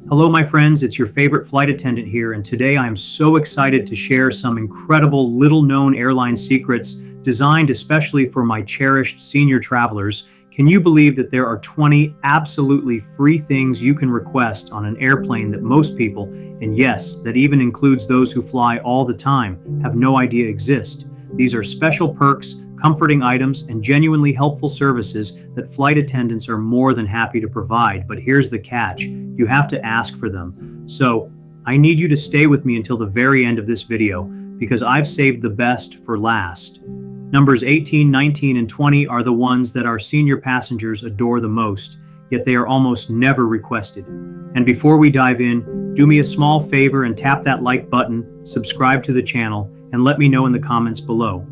Hello, my friends. It's your favorite flight attendant here, and today I am so excited to share some incredible little known airline secrets designed especially for my cherished senior travelers. Can you believe that there are 20 absolutely free things you can request on an airplane that most people, and yes, that even includes those who fly all the time, have no idea exist? These are special perks, comforting items, and genuinely helpful services that flight attendants are more than happy to provide. But here's the catch: you have to ask for them. So I need you to stay with me until the very end of this video because I've saved the best for last. Numbers 18, 19, and 20 are the ones that our senior passengers adore the most, yet they are almost never requested. And before we dive in, do me a small favor and tap that like button, subscribe to the channel, and let me know in the comments below.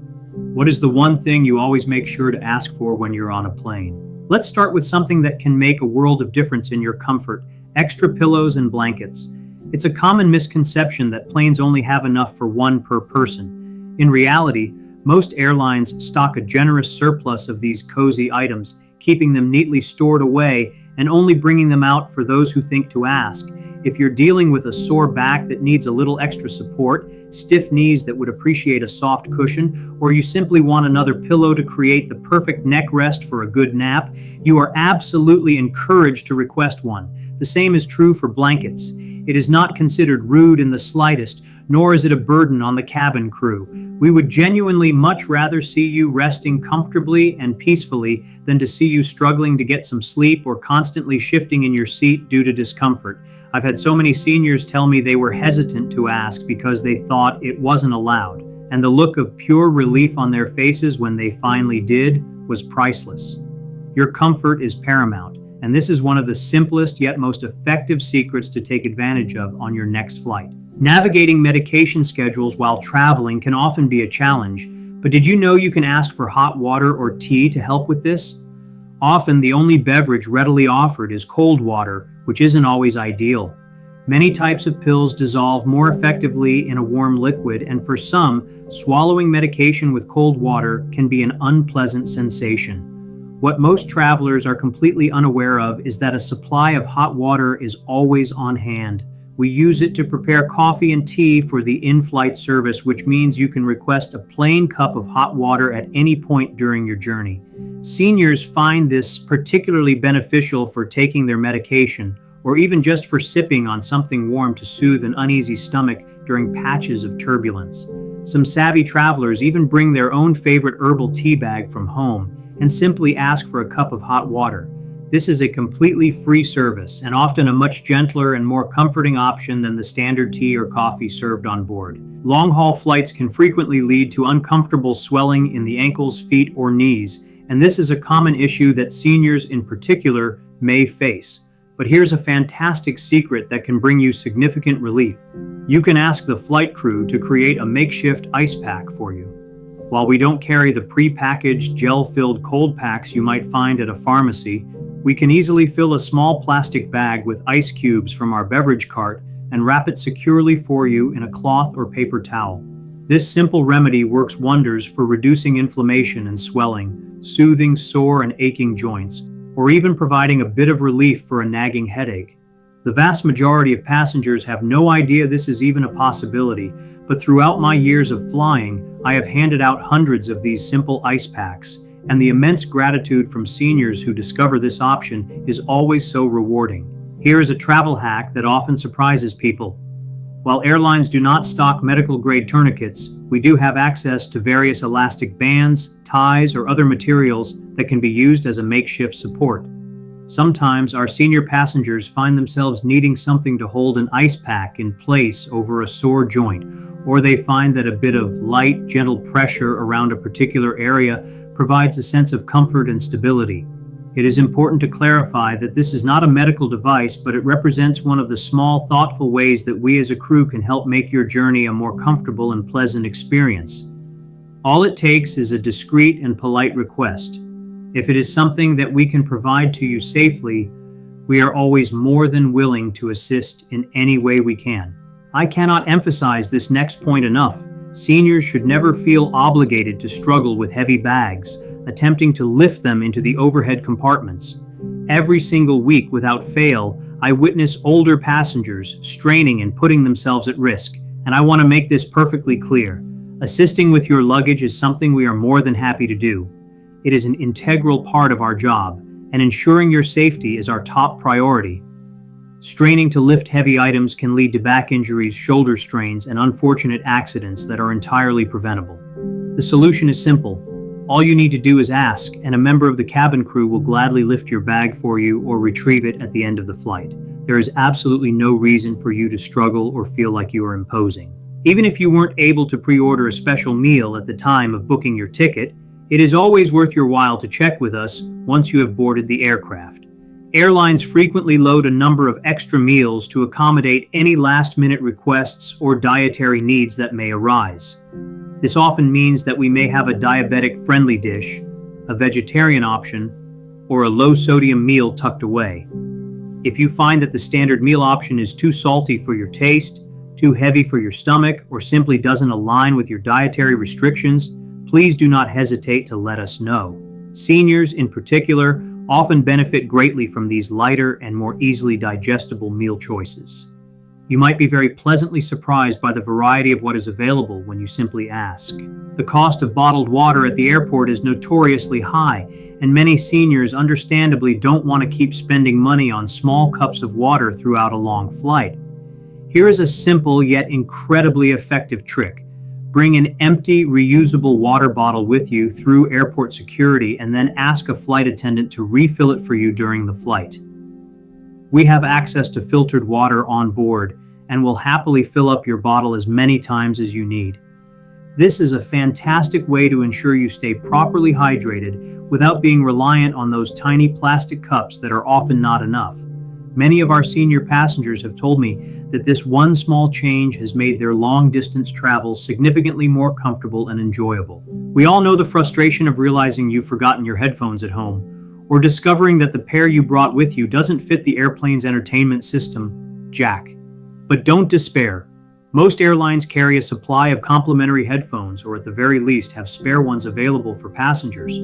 What is the one thing you always make sure to ask for when you're on a plane? Let's start with something that can make a world of difference in your comfort: extra pillows and blankets. It's a common misconception that planes only have enough for one per person. In reality, most airlines stock a generous surplus of these cozy items, keeping them neatly stored away and only bringing them out for those who think to ask. If you're dealing with a sore back that needs a little extra support, stiff knees that would appreciate a soft cushion, or you simply want another pillow to create the perfect neck rest for a good nap, you are absolutely encouraged to request one. The same is true for blankets. It is not considered rude in the slightest, nor is it a burden on the cabin crew. We would genuinely much rather see you resting comfortably and peacefully than to see you struggling to get some sleep or constantly shifting in your seat due to discomfort. I've had so many seniors tell me they were hesitant to ask because they thought it wasn't allowed, and the look of pure relief on their faces when they finally did was priceless. Your comfort is paramount, and this is one of the simplest yet most effective secrets to take advantage of on your next flight. Navigating medication schedules while traveling can often be a challenge, but did you know you can ask for hot water or tea to help with this? Often the only beverage readily offered is cold water, which isn't always ideal. Many types of pills dissolve more effectively in a warm liquid, and for some, swallowing medication with cold water can be an unpleasant sensation. What most travelers are completely unaware of is that a supply of hot water is always on hand. We use it to prepare coffee and tea for the in-flight service, which means you can request a plain cup of hot water at any point during your journey. Seniors find this particularly beneficial for taking their medication, or even just for sipping on something warm to soothe an uneasy stomach during patches of turbulence. Some savvy travelers even bring their own favorite herbal tea bag from home and simply ask for a cup of hot water. This is a completely free service and often a much gentler and more comforting option than the standard tea or coffee served on board. Long-haul flights can frequently lead to uncomfortable swelling in the ankles, feet, or knees, and this is a common issue that seniors in particular may face. But here's a fantastic secret that can bring you significant relief. You can ask the flight crew to create a makeshift ice pack for you. While we don't carry the pre-packaged gel-filled cold packs you might find at a pharmacy, we can easily fill a small plastic bag with ice cubes from our beverage cart and wrap it securely for you in a cloth or paper towel. This simple remedy works wonders for reducing inflammation and swelling, soothing sore and aching joints, or even providing a bit of relief for a nagging headache. The vast majority of passengers have no idea this is even a possibility, but throughout my years of flying, I have handed out hundreds of these simple ice packs, and the immense gratitude from seniors who discover this option is always so rewarding. Here is a travel hack that often surprises people. While airlines do not stock medical-grade tourniquets, we do have access to various elastic bands, ties, or other materials that can be used as a makeshift support. Sometimes our senior passengers find themselves needing something to hold an ice pack in place over a sore joint, or they find that a bit of light, gentle pressure around a particular area provides a sense of comfort and stability. It is important to clarify that this is not a medical device, but it represents one of the small, thoughtful ways that we as a crew can help make your journey a more comfortable and pleasant experience. All it takes is a discreet and polite request. If it is something that we can provide to you safely, we are always more than willing to assist in any way we can. I cannot emphasize this next point enough. Seniors should never feel obligated to struggle with heavy bags, attempting to lift them into the overhead compartments. Every single week, without fail, I witness older passengers straining and putting themselves at risk, and I want to make this perfectly clear. Assisting with your luggage is something we are more than happy to do. It is an integral part of our job, and ensuring your safety is our top priority. Straining to lift heavy items can lead to back injuries, shoulder strains, and unfortunate accidents that are entirely preventable. The solution is simple. All you need to do is ask, and a member of the cabin crew will gladly lift your bag for you or retrieve it at the end of the flight. There is absolutely no reason for you to struggle or feel like you are imposing. Even if you weren't able to pre-order a special meal at the time of booking your ticket, it is always worth your while to check with us once you have boarded the aircraft. Airlines frequently load a number of extra meals to accommodate any last-minute requests or dietary needs that may arise. This often means that we may have a diabetic-friendly dish, a vegetarian option, or a low-sodium meal tucked away. If you find that the standard meal option is too salty for your taste, too heavy for your stomach, or simply doesn't align with your dietary restrictions, please do not hesitate to let us know. Seniors, in particular, often benefit greatly from these lighter and more easily digestible meal choices. You might be very pleasantly surprised by the variety of what is available when you simply ask. The cost of bottled water at the airport is notoriously high, and many seniors understandably don't want to keep spending money on small cups of water throughout a long flight. Here is a simple yet incredibly effective trick. Bring an empty, reusable water bottle with you through airport security and then ask a flight attendant to refill it for you during the flight. We have access to filtered water on board and will happily fill up your bottle as many times as you need. This is a fantastic way to ensure you stay properly hydrated without being reliant on those tiny plastic cups that are often not enough. Many of our senior passengers have told me that this one small change has made their long-distance travel significantly more comfortable and enjoyable. We all know the frustration of realizing you've forgotten your headphones at home, or discovering that the pair you brought with you doesn't fit the airplane's entertainment system, jack. But don't despair. Most airlines carry a supply of complimentary headphones, or at the very least have spare ones available for passengers.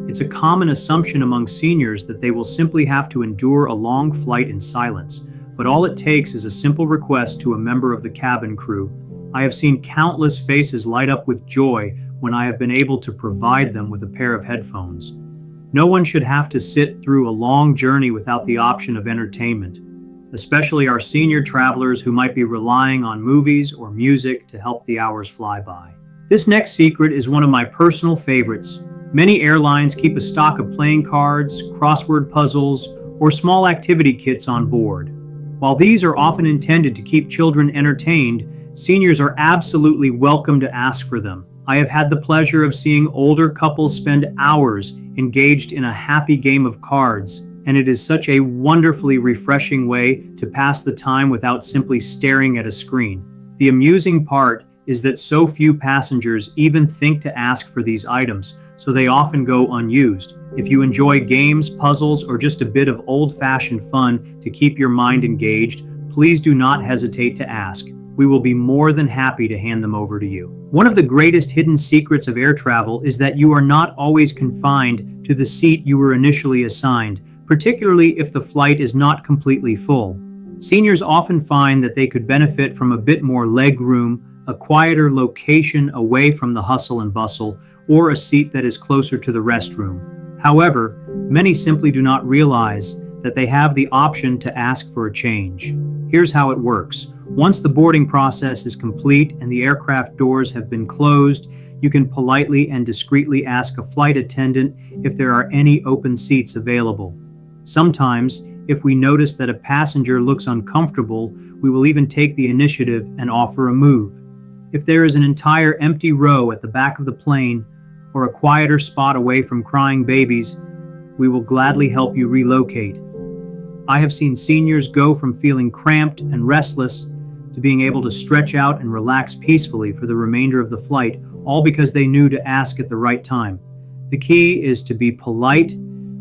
It's a common assumption among seniors that they will simply have to endure a long flight in silence, but all it takes is a simple request to a member of the cabin crew. I have seen countless faces light up with joy when I have been able to provide them with a pair of headphones. No one should have to sit through a long journey without the option of entertainment, especially our senior travelers who might be relying on movies or music to help the hours fly by. This next secret is one of my personal favorites. Many airlines keep a stock of playing cards, crossword puzzles, or small activity kits on board. While these are often intended to keep children entertained, seniors are absolutely welcome to ask for them. I have had the pleasure of seeing older couples spend hours engaged in a happy game of cards, and it is such a wonderfully refreshing way to pass the time without simply staring at a screen. The amusing part is that so few passengers even think to ask for these items, so they often go unused. If you enjoy games, puzzles, or just a bit of old-fashioned fun to keep your mind engaged, please do not hesitate to ask. We will be more than happy to hand them over to you. One of the greatest hidden secrets of air travel is that you are not always confined to the seat you were initially assigned, particularly if the flight is not completely full. Seniors often find that they could benefit from a bit more leg room, a quieter location away from the hustle and bustle, or a seat that is closer to the restroom. However, many simply do not realize that they have the option to ask for a change. Here's how it works. Once the boarding process is complete and the aircraft doors have been closed, you can politely and discreetly ask a flight attendant if there are any open seats available. Sometimes, if we notice that a passenger looks uncomfortable, we will even take the initiative and offer a move. If there is an entire empty row at the back of the plane, or a quieter spot away from crying babies, we will gladly help you relocate. I have seen seniors go from feeling cramped and restless to being able to stretch out and relax peacefully for the remainder of the flight, all because they knew to ask at the right time. The key is to be polite,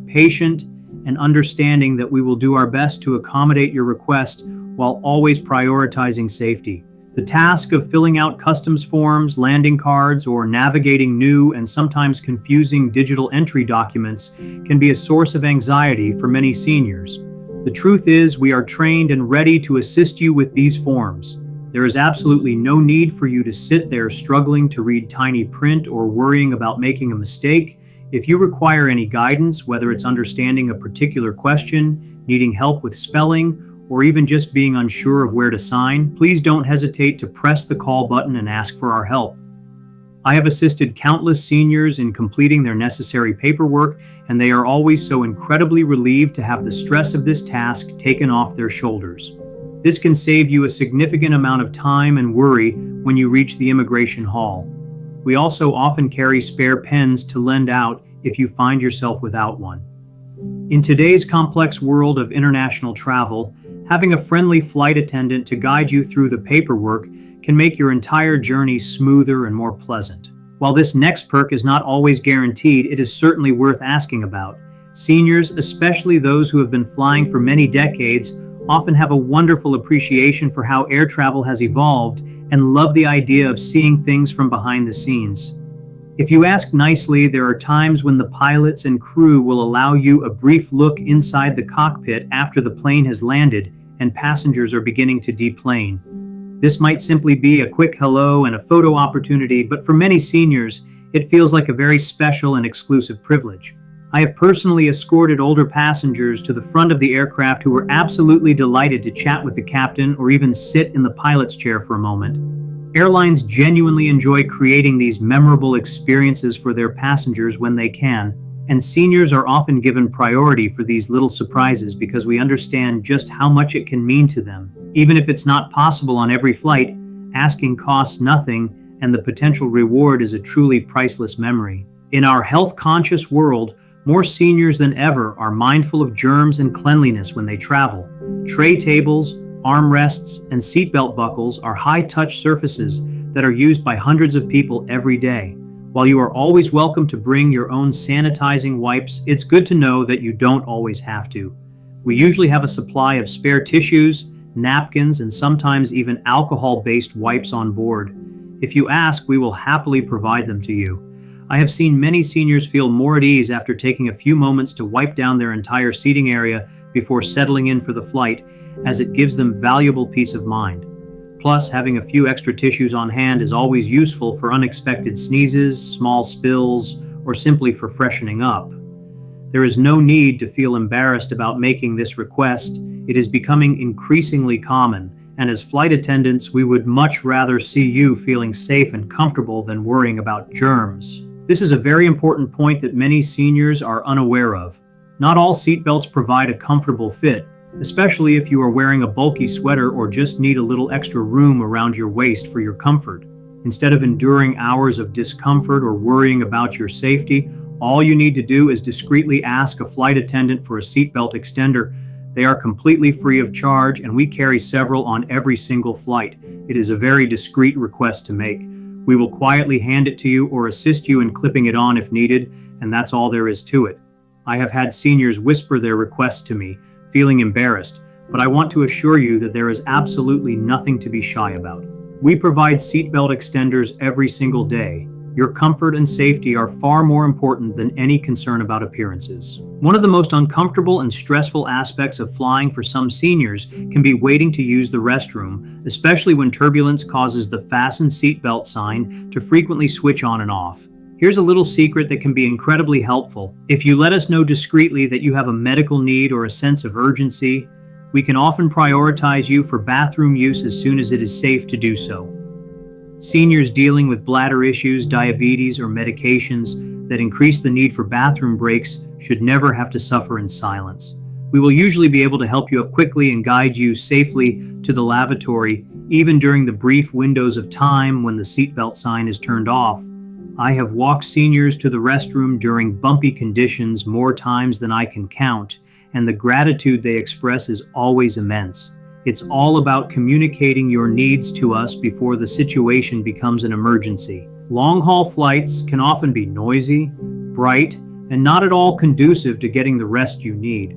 patient, and understanding that we will do our best to accommodate your request while always prioritizing safety. The task of filling out customs forms, landing cards, or navigating new and sometimes confusing digital entry documents can be a source of anxiety for many seniors. The truth is, we are trained and ready to assist you with these forms. There is absolutely no need for you to sit there struggling to read tiny print or worrying about making a mistake. If you require any guidance, whether it's understanding a particular question, needing help with spelling, or even just being unsure of where to sign, please don't hesitate to press the call button and ask for our help. I have assisted countless seniors in completing their necessary paperwork, and they are always so incredibly relieved to have the stress of this task taken off their shoulders. This can save you a significant amount of time and worry when you reach the immigration hall. We also often carry spare pens to lend out if you find yourself without one. In today's complex world of international travel, having a friendly flight attendant to guide you through the paperwork can make your entire journey smoother and more pleasant. While this next perk is not always guaranteed, it is certainly worth asking about. Seniors, especially those who have been flying for many decades, often have a wonderful appreciation for how air travel has evolved and love the idea of seeing things from behind the scenes. If you ask nicely, there are times when the pilots and crew will allow you a brief look inside the cockpit after the plane has landed and passengers are beginning to deplane. This might simply be a quick hello and a photo opportunity, but for many seniors, it feels like a very special and exclusive privilege. I have personally escorted older passengers to the front of the aircraft who were absolutely delighted to chat with the captain or even sit in the pilot's chair for a moment. Airlines genuinely enjoy creating these memorable experiences for their passengers when they can, and seniors are often given priority for these little surprises because we understand just how much it can mean to them. Even if it's not possible on every flight, asking costs nothing, and the potential reward is a truly priceless memory. In our health-conscious world, more seniors than ever are mindful of germs and cleanliness when they travel. Tray tables, armrests, and seatbelt buckles are high-touch surfaces that are used by hundreds of people every day. While you are always welcome to bring your own sanitizing wipes, it's good to know that you don't always have to. We usually have a supply of spare tissues, napkins, and sometimes even alcohol-based wipes on board. If you ask, we will happily provide them to you. I have seen many seniors feel more at ease after taking a few moments to wipe down their entire seating area before settling in for the flight, as it gives them valuable peace of mind. Plus, having a few extra tissues on hand is always useful for unexpected sneezes, small spills, or simply for freshening up. There is no need to feel embarrassed about making this request. It is becoming increasingly common, and as flight attendants, we would much rather see you feeling safe and comfortable than worrying about germs. This is a very important point that many seniors are unaware of. Not all seatbelts provide a comfortable fit, especially if you are wearing a bulky sweater or just need a little extra room around your waist for your comfort. Instead of enduring hours of discomfort or worrying about your safety, all you need to do is discreetly ask a flight attendant for a seatbelt extender. They are completely free of charge, and we carry several on every single flight. It is a very discreet request to make. We will quietly hand it to you or assist you in clipping it on if needed, and that's all there is to it. I have had seniors whisper their request to me, feeling embarrassed, but I want to assure you that there is absolutely nothing to be shy about. We provide seatbelt extenders every single day. Your comfort and safety are far more important than any concern about appearances. One of the most uncomfortable and stressful aspects of flying for some seniors can be waiting to use the restroom, especially when turbulence causes the fasten seatbelt sign to frequently switch on and off. Here's a little secret that can be incredibly helpful. If you let us know discreetly that you have a medical need or a sense of urgency, we can often prioritize you for bathroom use as soon as it is safe to do so. Seniors dealing with bladder issues, diabetes, or medications that increase the need for bathroom breaks should never have to suffer in silence. We will usually be able to help you up quickly and guide you safely to the lavatory, even during the brief windows of time when the seatbelt sign is turned off. I have walked seniors to the restroom during bumpy conditions more times than I can count, and the gratitude they express is always immense. It's all about communicating your needs to us before the situation becomes an emergency. Long-haul flights can often be noisy, bright, and not at all conducive to getting the rest you need.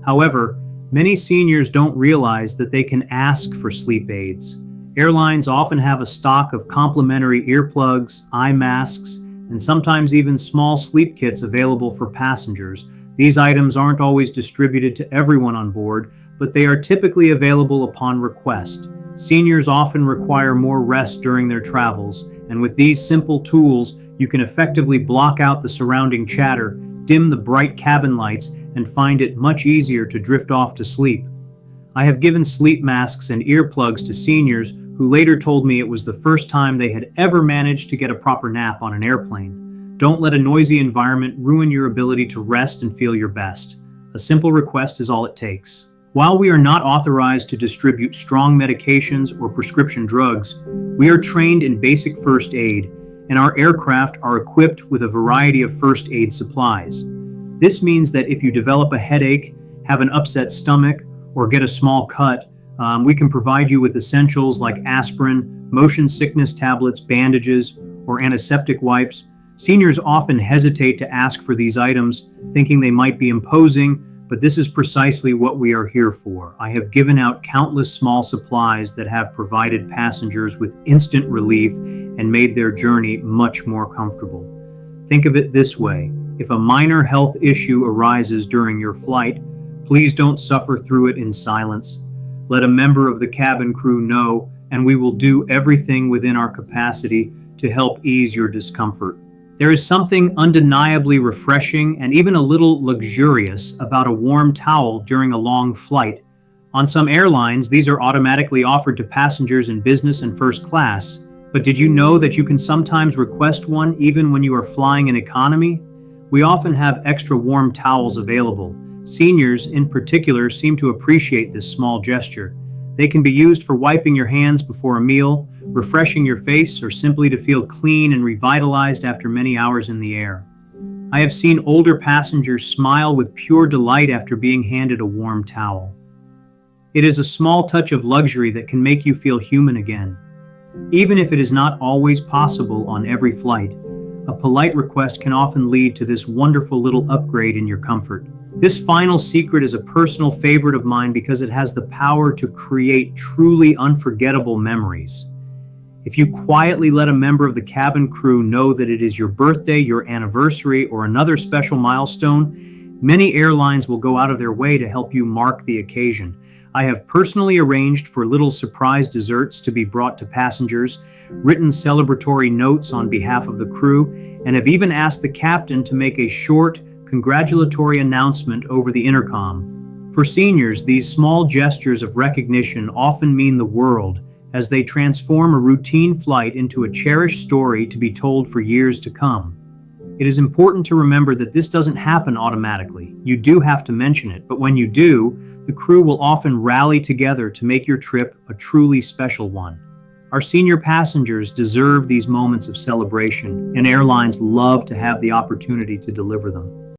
However, many seniors don't realize that they can ask for sleep aids. Airlines often have a stock of complimentary earplugs, eye masks, and sometimes even small sleep kits available for passengers. These items aren't always distributed to everyone on board, but they are typically available upon request. Seniors often require more rest during their travels, and with these simple tools, you can effectively block out the surrounding chatter, dim the bright cabin lights, and find it much easier to drift off to sleep. I have given sleep masks and earplugs to seniors who later told me it was the first time they had ever managed to get a proper nap on an airplane. Don't let a noisy environment ruin your ability to rest and feel your best. A simple request is all it takes. While we are not authorized to distribute strong medications or prescription drugs, we are trained in basic first aid, and our aircraft are equipped with a variety of first aid supplies. This means that if you develop a headache, have an upset stomach, or get a small cut, we can provide you with essentials like aspirin, motion sickness tablets, bandages, or antiseptic wipes. Seniors often hesitate to ask for these items, thinking they might be imposing, but this is precisely what we are here for. I have given out countless small supplies that have provided passengers with instant relief and made their journey much more comfortable. Think of it this way: if a minor health issue arises during your flight, please don't suffer through it in silence. Let a member of the cabin crew know, and we will do everything within our capacity to help ease your discomfort. There is something undeniably refreshing and even a little luxurious about a warm towel during a long flight. On some airlines, these are automatically offered to passengers in business and first class. But did you know that you can sometimes request one even when you are flying in economy? We often have extra warm towels available. Seniors, in particular, seem to appreciate this small gesture. They can be used for wiping your hands before a meal, refreshing your face, or simply to feel clean and revitalized after many hours in the air. I have seen older passengers smile with pure delight after being handed a warm towel. It is a small touch of luxury that can make you feel human again. Even if it is not always possible on every flight, a polite request can often lead to this wonderful little upgrade in your comfort. This final secret is a personal favorite of mine because it has the power to create truly unforgettable memories. If you quietly let a member of the cabin crew know that it is your birthday, your anniversary, or another special milestone, many airlines will go out of their way to help you mark the occasion. I have personally arranged for little surprise desserts to be brought to passengers, written celebratory notes on behalf of the crew, and have even asked the captain to make a short, congratulatory announcement over the intercom. For seniors, these small gestures of recognition often mean the world, as they transform a routine flight into a cherished story to be told for years to come. It is important to remember that this doesn't happen automatically. You do have to mention it, but when you do, the crew will often rally together to make your trip a truly special one. Our senior passengers deserve these moments of celebration, and airlines love to have the opportunity to deliver them.